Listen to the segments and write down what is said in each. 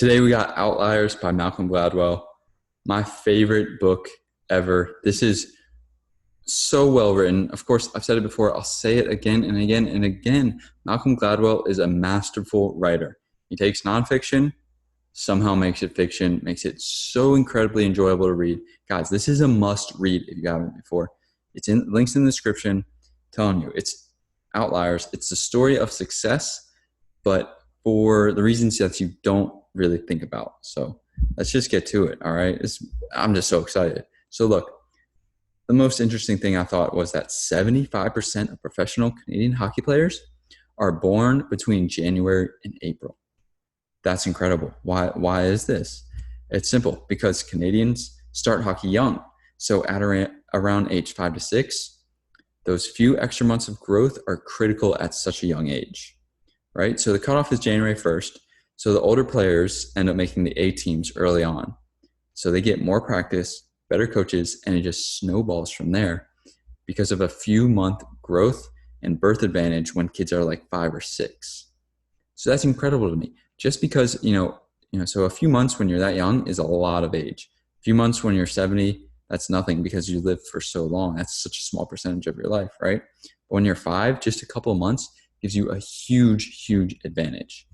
Today we got Outliers by Malcolm Gladwell, my favorite book ever. This is so well written. Of course, I've said it before. I'll say it again and again and again. Malcolm Gladwell is a masterful writer. He takes nonfiction, somehow makes it fiction, makes it so incredibly enjoyable to read. Guys, this is a must read if you haven't before. It's in links in the description. I'm telling you, it's Outliers. It's the story of success, but for the reasons that you don't really think about. So let's just get to it. All right. I'm just so excited. So look, the most interesting thing I thought was that 75% of professional Canadian hockey players are born between January and April. That's incredible. Why is this? It's simple, because Canadians start hockey young. So at around age 5 to 6, those few extra months of growth are critical at such a young age, right? So the cutoff is January 1st. So the older players end up making the A teams early on. So they get more practice, better coaches, and it just snowballs from there because of a few month growth and birth advantage when kids are like 5 or 6. So that's incredible to me. Just because, so a few months when you're that young is a lot of age. A few months when you're 70, that's nothing because you live for so long. That's such a small percentage of your life, right? But when you're 5, just a couple of months gives you a huge, huge advantage.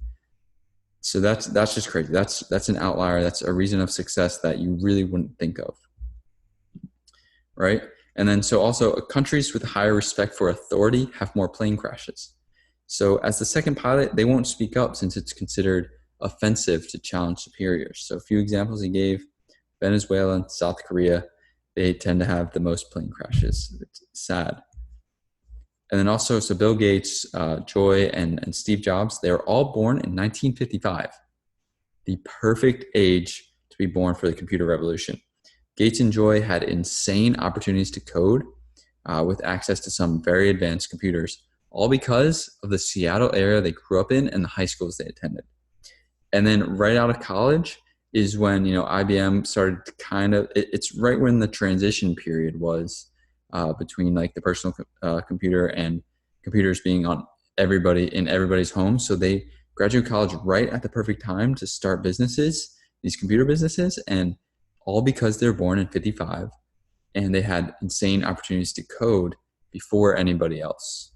So that's just crazy. That's an outlier. That's a reason of success that you really wouldn't think of, right? And then so also countries with higher respect for authority have more plane crashes. So as the second pilot, they won't speak up since it's considered offensive to challenge superiors. So a few examples he gave: Venezuela and South Korea, they tend to have the most plane crashes. It's sad. And then also, so Bill Gates, Joy, and Steve Jobs, they were all born in 1955, the perfect age to be born for the computer revolution. Gates and Joy had insane opportunities to code with access to some very advanced computers, all because of the Seattle area they grew up in and the high schools they attended. And then right out of college is when, IBM started to it's right when the transition period was between like the personal computer and computers being on everybody's home. So they graduated college right at the perfect time to start businesses, these computer businesses, and all because they're born in 55 and they had insane opportunities to code before anybody else.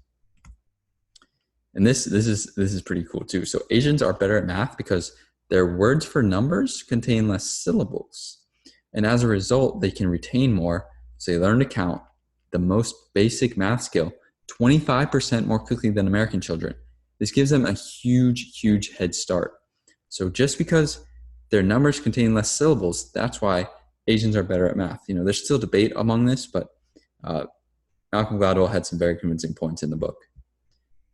And this is pretty cool too. So Asians are better at math because their words for numbers contain less syllables. And as a result, they can retain more. So they learn to count, the most basic math skill, 25% more quickly than American children. This gives them a huge, huge head start. So just because their numbers contain less syllables, that's why Asians are better at math. There's still debate among this, but Malcolm Gladwell had some very convincing points in the book.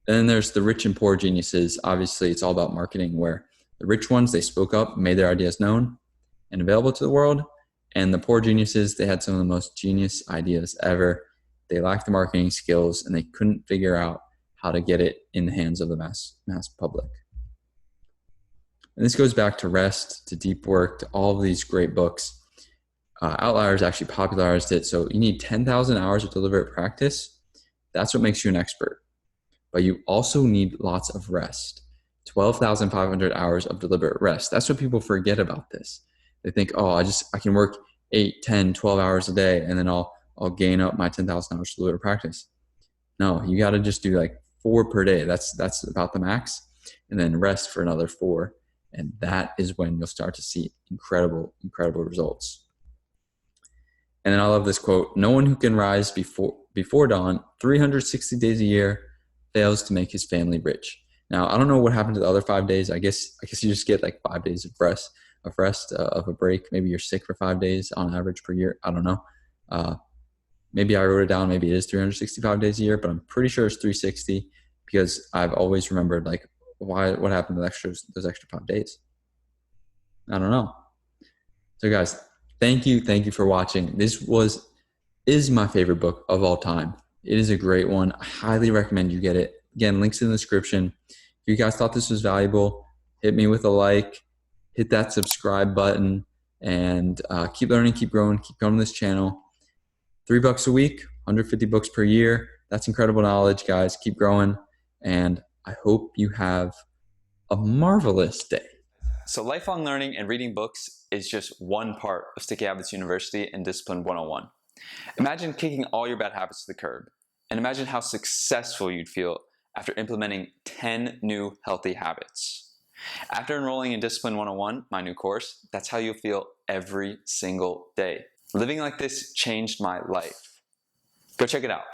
And then there's the rich and poor geniuses. Obviously, it's all about marketing, where the rich ones, they spoke up, made their ideas known and available to the world. And the poor geniuses, they had some of the most genius ideas ever. They lacked the marketing skills and they couldn't figure out how to get it in the hands of the mass public. And this goes back to Rest, to Deep Work, to all of these great books. Outliers actually popularized it. So you need 10,000 hours of deliberate practice. That's what makes you an expert. But you also need lots of rest. 12,500 hours of deliberate rest. That's what people forget about this. They think, I can work 8, 10, 12 hours a day and then I'll gain up my 10,000 hours to deliberate practice. No, you got to just do like 4 per day. That's about the max. And then rest for another 4. And that is when you'll start to see incredible, incredible results. And then I love this quote: "No one who can rise before dawn 360 days a year fails to make his family rich." Now, I don't know what happened to the other 5 days. I guess you just get like 5 days of rest, of a break. Maybe you're sick for 5 days on average per year. I don't know. Maybe I wrote it down. Maybe it is 365 days a year, but I'm pretty sure it's 360 because I've always remembered like what happened to those extra 5 days. I don't know. So guys, thank you for watching. This is my favorite book of all time. It is a great one. I highly recommend you get it. Again, links in the description. If you guys thought this was valuable, hit me with a like, hit that subscribe button, and keep learning, keep growing, keep going on this channel. $3 a week, 150 books per year. That's incredible knowledge, guys. Keep growing, and I hope you have a marvelous day. So lifelong learning and reading books is just one part of Sticky Habits University and Discipline 101. Imagine kicking all your bad habits to the curb, and imagine how successful you'd feel after implementing 10 new healthy habits. After enrolling in Discipline 101, my new course, that's how you'll feel every single day. Living like this changed my life. Go check it out.